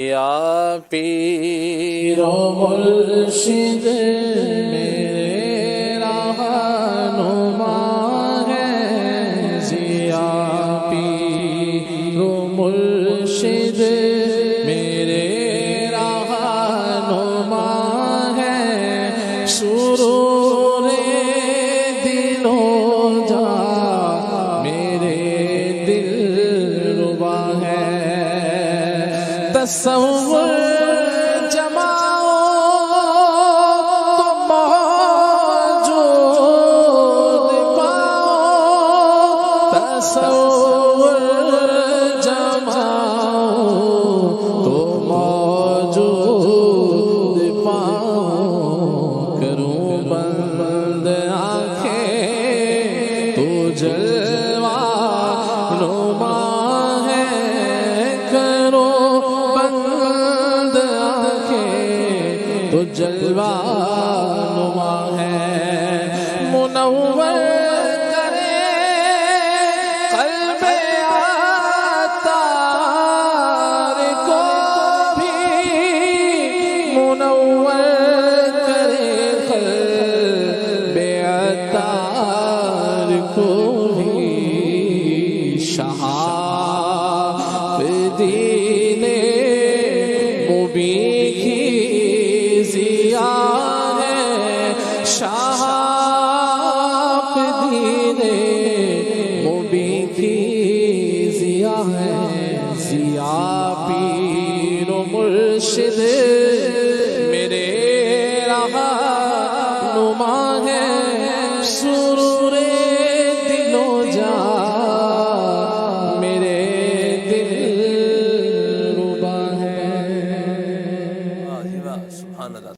या पीरो मुर्शिद मेरे रहनुमा है, जिया पीरो मुर्शिद मेरे रहनुमा है, सुरूरे दिलो जा मेरे दिलरुबा है। तसव्वुर जमाओ तो मौजूद पाओ, तसव्वुर जमाओ तो मौजूद पाओ। करूं बंद आंखें तो जलवा नुमा है, करो बंद आंखें तो जलवा नुमा है। मुनव्वर करे क़ल्बे आतार को भी, मुनव्वर करे क़ल्बे आतार को भी। शहाबदीने मुबी की ज़िया है, शहाबदीने मुबी की ज़िया है। ज़िया पीरो मुर्शिद मेरे रहनुमा है, सुरूरे दिलो जा मेरे दिलरुबा है। वाह जी वाह, सुभान अल्लाह।